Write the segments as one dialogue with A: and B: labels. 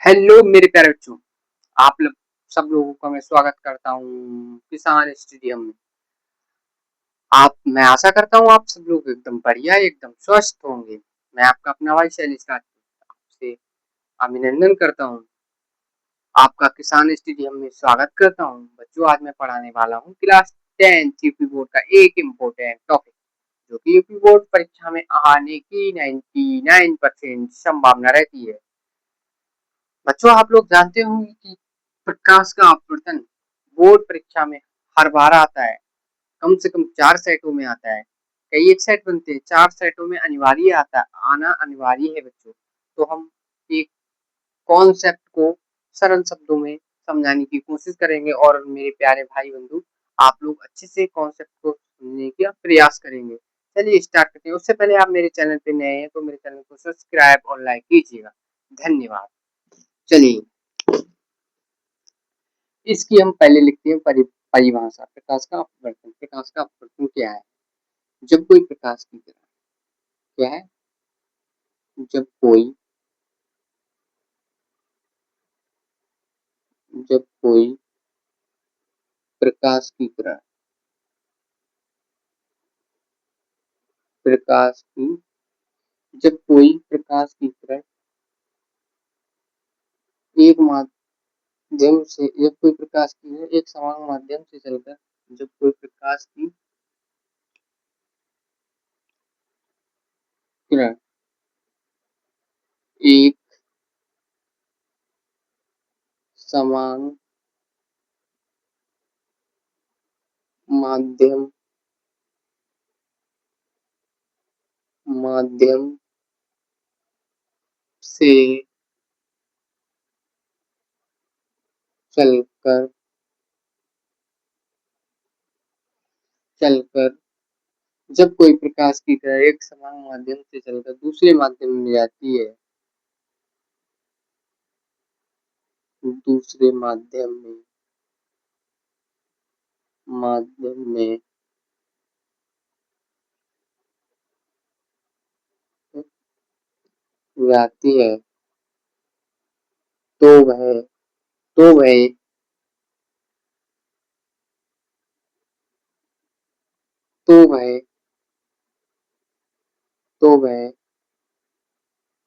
A: Hello मेरे प्यारे बच्चों, आप लोग सब लोगों का मैं स्वागत करता हूँ किसान स्टेडियम में। मैं आशा करता हूँ आप सब लोग एकदम बढ़िया एकदम स्वस्थ होंगे। मैं आपका अपना भाई शैलेश आपसे अभिनंदन करता हूँ। आपका किसान स्टेडियम में स्वागत करता हूँ। बच्चों, आज मैं पढ़ाने वाला हूँ क्लास 10 यूपी बोर्ड का एक इम्पोर्टेंट टॉपिक, जो कि यूपी बोर्ड परीक्षा में आने की 99% संभावना रहती है। बच्चों, आप लोग जानते होंगे कि प्रकाश का अपवर्तन बोर्ड परीक्षा में हर बार आता है। कम से कम 4 सेटों में आता है। कई एक सेट बनते हैं, 4 सेटों में अनिवार्य आना अनिवार्य है बच्चों। तो हम एक कॉन्सेप्ट को सरल शब्दों में समझाने की कोशिश करेंगे और मेरे प्यारे भाई बंधु, आप लोग अच्छे से कॉन्सेप्ट को समझने का प्रयास करेंगे। चलिए स्टार्ट करते हैं। उससे पहले आप मेरे चैनल पे नए हैं तो मेरे चैनल को सब्सक्राइब और लाइक कीजिएगा। धन्यवाद। चलिए, इसकी हम पहले लिखते हैं परिभाषा। प्रकाश का अपवर्तन। प्रकाश का अपवर्तन क्या है? जब कोई प्रकाश की किरण, क्या है? जब कोई प्रकाश की किरण प्रकाश की जब कोई प्रकाश की किरण एक माध्यम से जब कोई प्रकाश की किरण एक समान माध्यम से चलकर जब कोई प्रकाश की किरण एक समान माध्यम माध्यम से चलकर चलकर जब कोई प्रकाश की किरण एक समान माध्यम से चलकर दूसरे माध्यम में जाती है, दूसरे माध्यम में जाती है, तो वह तो वह तो वह तो वह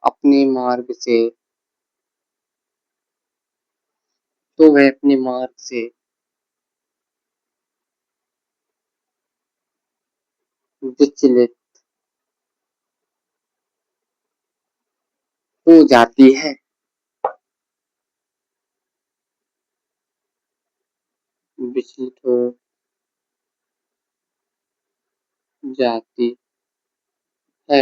A: अपने मार्ग से तो वह अपने मार्ग से विचलित हो जाती है। विचलित हो जाती है।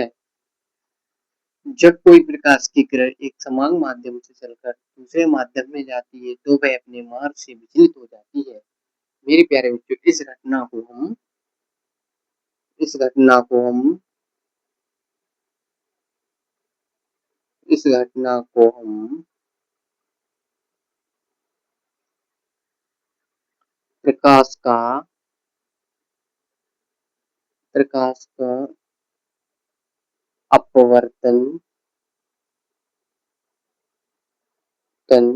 A: जब कोई प्रकाश की किरण एक समान माध्यम से चलकर दूसरे माध्यम में जाती है, तो वह अपने मार्ग से विचलित हो जाती है। मेरे प्यारे बच्चों, इस घटना को हम इस घटना को हम प्रकाश का अपवर्तन तन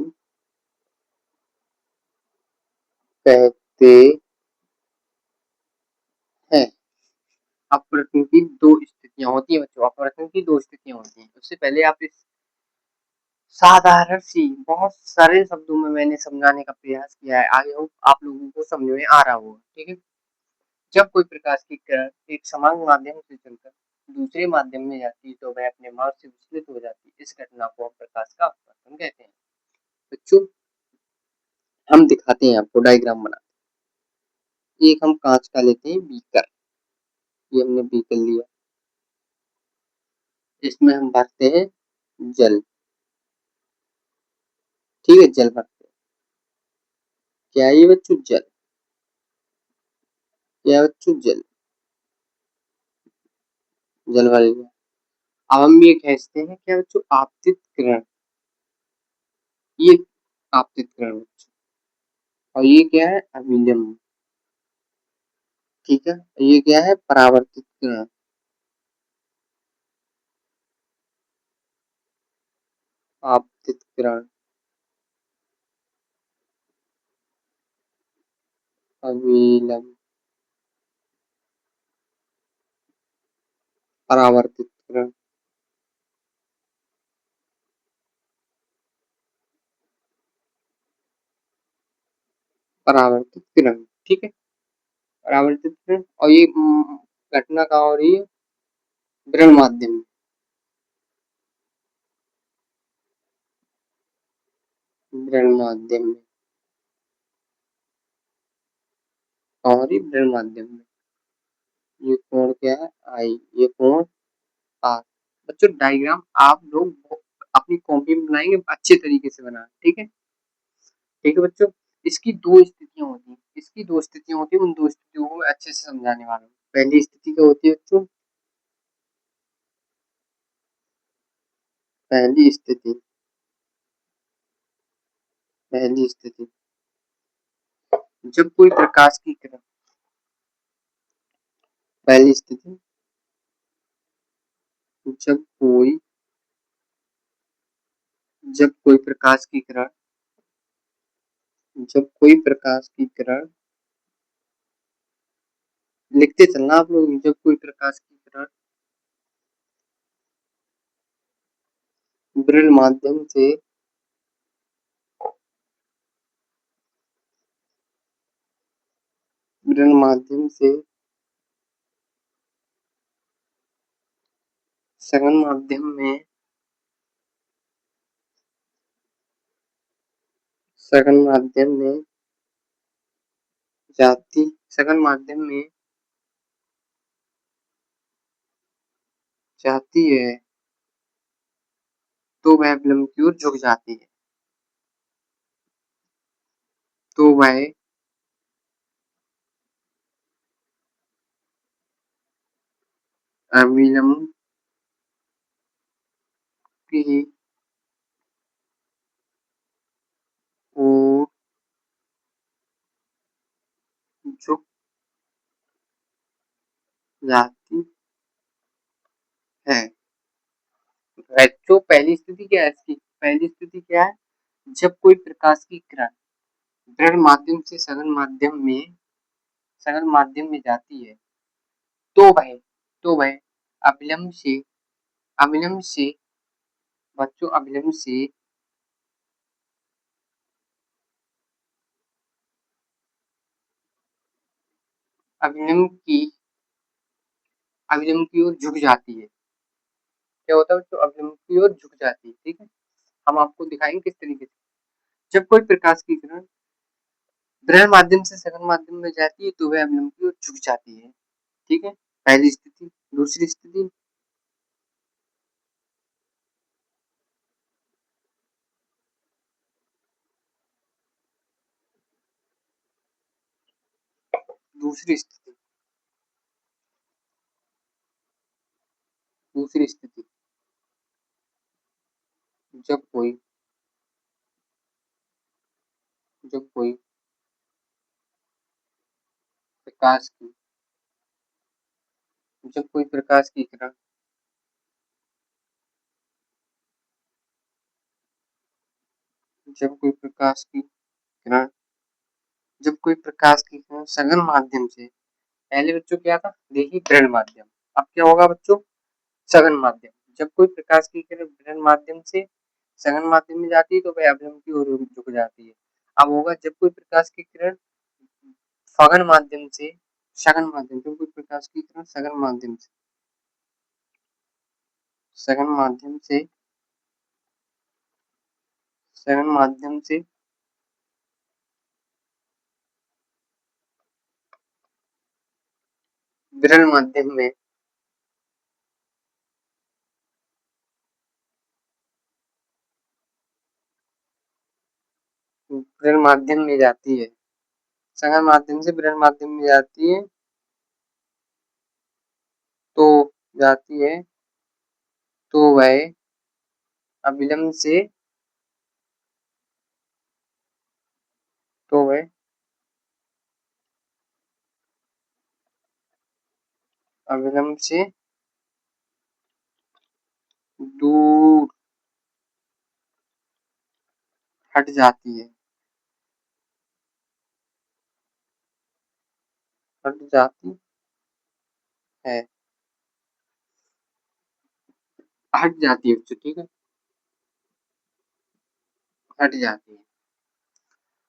A: कहते हैं। अपवर्तन की दो स्थितियां होती हैं बच्चों। अपवर्तन की दो स्थितियां होती हैं। उससे पहले आप इस साधारण सी बहुत सारे शब्दों में मैंने समझाने का प्रयास किया है। आई होप आप लोगों को समझ में आ रहा होगा। ठीक है। जब कोई प्रकाश की किरण एक समान माध्यम से चलकर दूसरे माध्यम में जाती है, तो वह अपने मार्ग से विचलित हो जाती है। इस घटना को हम प्रकाश का अपवर्तन कहते हैं। बच्चों, हम दिखाते हैं आपको डायग्राम बना। एक हम कांच का लेते हैं बीकर। ये हमने बीकर लिया, इसमें हम भरते हैं जल। ठीक है, जल भरते हैं। क्या है ये बच्चों? जल। क्या है बच्चों? जल। जल भर लिया। अब हम ये खींचते हैं, क्या बच्चों? आपतित किरण। ये आपतित किरण बच्चों, और ये क्या है? अभिलंब। ठीक है, ये क्या है? परावर्तित किरण। आपतित किरण। अविलंब परावर्तित किरण, ठीक है। परावर्तित किरण, और ये घटना कहाँ हो रही है? विरल माध्यम में। विरल माध्यम में कहाँ हो रही है? विरल माध्यम में। ये कोण क्या है? आई। ये कोण आर। बच्चों डायग्राम आप लोग अपनी कॉपी में बनाएंगे, अच्छे तरीके से बनाना, ठीक है। ठीक है बच्चों, इसकी दो स्थितियां होती हैं, इसकी दो स्थितियां होती हैं, उन दो स्थितियों को मैं अच्छे से समझाने वाला हूँ। पहली स्थिति क्या होती है बच्चों? पहली स्थिति, पहली स्थिति जब कोई प्रकाश की किरण, पहली स्थिति जब कोई जब कोई प्रकाश की किरण, जब कोई प्रकाश की किरण, लिखते चलना आप लोग, जब कोई प्रकाश की किरण विरल माध्यम से विरल माध्यम से सघन माध्यम में, सघन माध्यम में जाती, सघन माध्यम में जाती है तो वह विलंब की ओर झुक जाती है, तो वह अविलंब की ओर झुक जाती है। बच्चों पहली स्थिति क्या है इसकी? पहली स्थिति क्या है? जब कोई प्रकाश की किरण विरल माध्यम से सघन माध्यम में जाती है तो वह तो वह अविलंब से अविलंब से बच्चों अविलंब की अविलंब की ओर झुक जाती है। क्या होता है बच्चों? अविलंब की ओर झुक जाती है, ठीक है। हम आपको दिखाएंगे किस तरीके से। जब कोई प्रकाश की किरण विरल माध्यम से सघन माध्यम में जाती है तो वह अविलंब की ओर झुक जाती है, ठीक है। पहली स्थिति। दूसरी स्थिति, दूसरी स्थिति दूसरी स्थिति जब कोई जब कोई प्रकाश की जब कोई प्रकाश की किरण जब कोई प्रकाश की किरण जब कोई प्रकाश की किरण सघन माध्यम से, पहले बच्चों क्या था? देखिए विरल माध्यम, अब क्या होगा बच्चों? सघन माध्यम। जब कोई प्रकाश की किरण विरल माध्यम से सघन माध्यम में जाती है तो वह अवयव की ओर झुक जाती है। अब होगा जब कोई प्रकाश की किरण सघन माध्यम से सघन माध्यम जब कोई प्रकाश की किरण सघन माध्यम से सघन माध्यम से विरल माध्यम में विरल माध्यम में जाती है, सघन माध्यम से विरल माध्यम में जाती है तो जाती है तो वह अविलंब से तो वह अविलंब से दूर हट जाती है। हट जाती है, हट जाती है बच्चों, ठीक है, हट जाती है।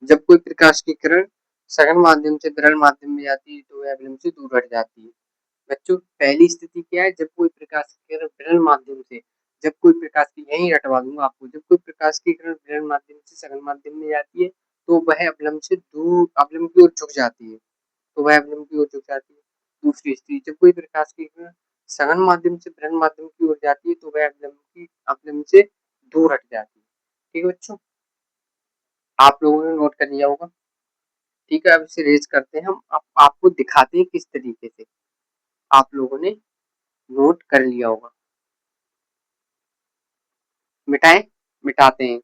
A: जब कोई प्रकाश की किरण सघन माध्यम से विरल माध्यम में जाती है तो वह अवलंब से दूर हट जाती है। बच्चों पहली स्थिति क्या है, जब कोई प्रकाश की किरण विरल माध्यम से, जब कोई प्रकाश की, यही रटवा दूंगा आपको, जब कोई प्रकाश की किरण विरल माध्यम से सघन माध्यम में जाती है तो वह अवलंब से दूर, अवलंब की ओर झुक जाती है, तो वह अवलंब की ओर झुक जाती है। दूसरी स्थिति, जब कोई प्रकाश की किरण सघन माध्यम से विरल माध्यम की ओर जाती है तो वह अवलंब से दूर हट जाती है। ठीक है बच्चों, आप लोगों ने नोट कर लिया होगा। ठीक है, अब इसे रेज करते हैं हम, आपको दिखाते हैं किस तरीके से आप लोगों ने नोट कर लिया होगा। मिटाएं, मिटाते हैं।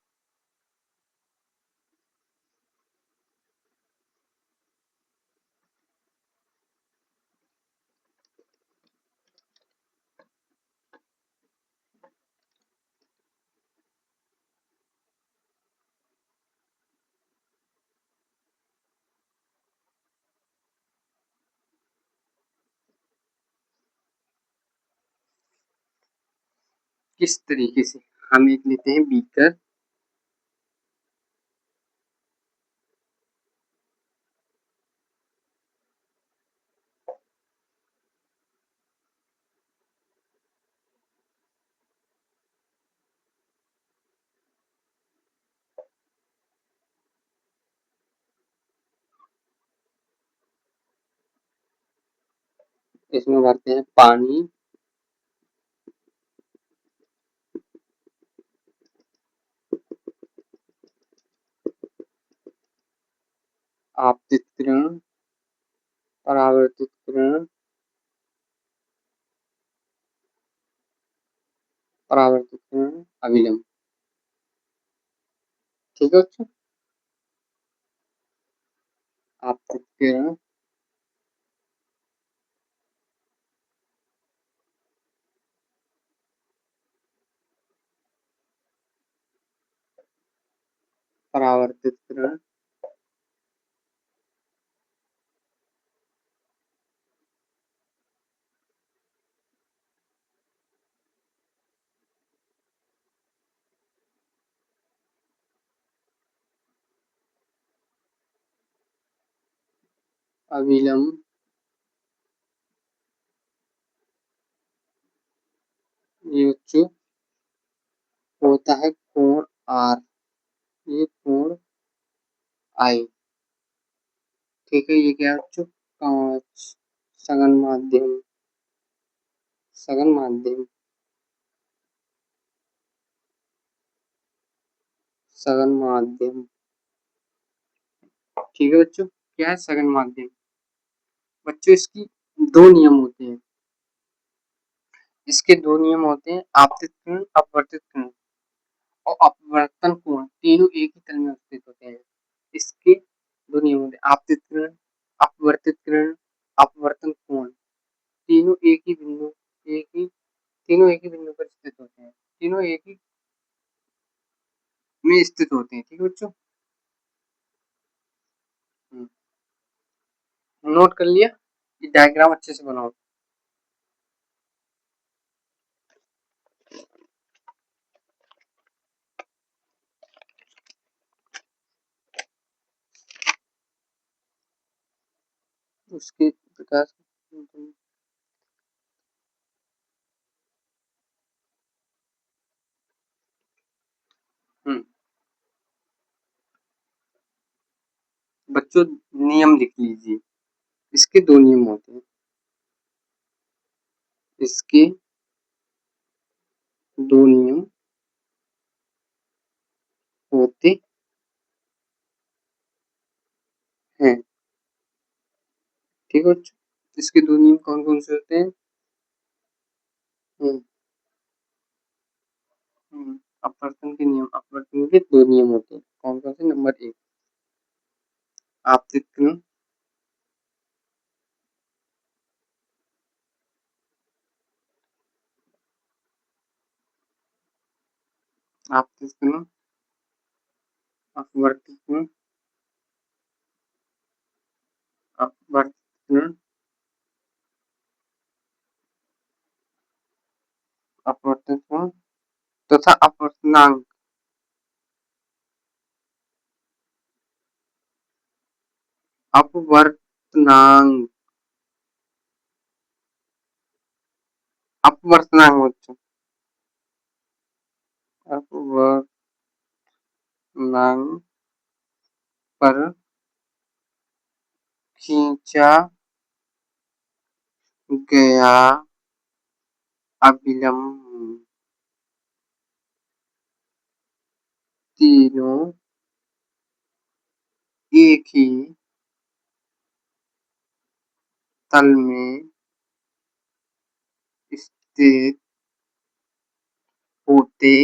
A: किस तरीके से, हम एक लेते हैं बीकर, इसमें भरते हैं पानी, आपतित किरण, परावर्तित किरण, परावर्तित किरण, अविलंब। ठीक है बच्चों, आपतित किरण, परावर्तित किरण, अविलंब। ये बच्चों होता है कोण आर, ये कोण आई। ठीक है, ये क्या है बच्चों, कांच, सघन माध्यम, सघन माध्यम, सघन माध्यम। ठीक है बच्चों, क्या है सघन माध्यम। बच्चों इसकी दो नियम होते हैं, इसके दो नियम होते हैं, आपतित किरण, अपवर्तित किरण और अपवर्तन कोण, तीनों एक ही तल में स्थित होते हैं। इसके दो नियम होते हैं, आपतित किरण, अपवर्तित किरण, अपवर्तन कोण, तीनों एक ही बिंदु, एक ही, तीनों एक ही बिंदु पर स्थित होते हैं, तीनों एक ही में स्थित होते हैं। ठीक है बच्चों, नोट कर लिया, ये डायग्राम अच्छे से बनाओ। उसके प्रकाश, बच्चों नियम लिख लीजिए, इसके दो नियम होते हैं, इसके दो नियम होते हैं। ठीक है बच्चों, इसके दो नियम कौन कौन से होते हैं। हम्म, अपवर्तन के नियम, अपवर्तन के दो नियम होते हैं, कौन कौन से। नंबर एक, आपतित किरण, आपतित किरण, अपवर्तित किरण, अपवर्तित किरण, अपवर्तन तथा अपवर्तनांक अपवर्तनांक अपवर्तनांक बच्चों अपवर्तनांक पर खींचा गया अभिलंब तीनों एक ही तल में स्थित होते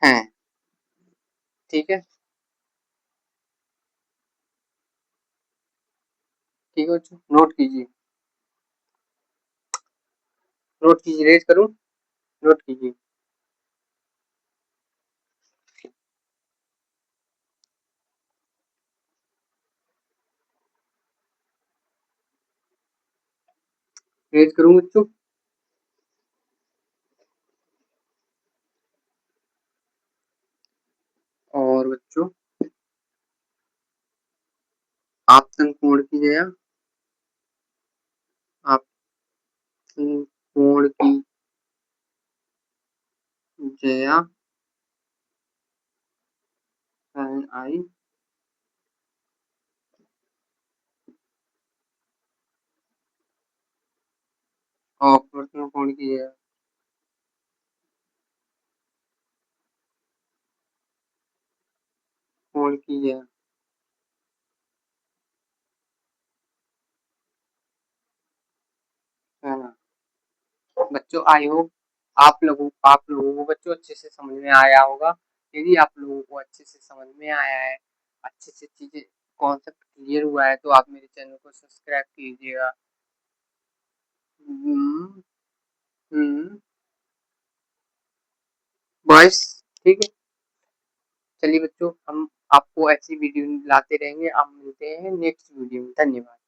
A: हैं। ठीक है, ठीक है बच्चों, नोट कीजिए, नोट कीजिए, रेज करूं, नोट कीजिए। रेज करूं बच्चों, और बच्चों आपतन कोण की जगह आपतन कोण की जगह sin i और अपवर्तन कोण की जगह कोण की जगह है ना बच्चों। आई होप आप लोगों को बच्चों अच्छे से समझ में आया होगा। यदि आप लोगों को अच्छे से समझ में आया है, अच्छे से चीजें कॉन्सेप्ट क्लियर हुआ है, तो आप मेरे चैनल को सब्सक्राइब कीजिएगा। बॉयस, ठीक है, चलिए बच्चों, हम आपको ऐसी वीडियो लाते रहेंगे। आप मिलते हैं नेक्स्ट वीडियो में। धन्यवाद।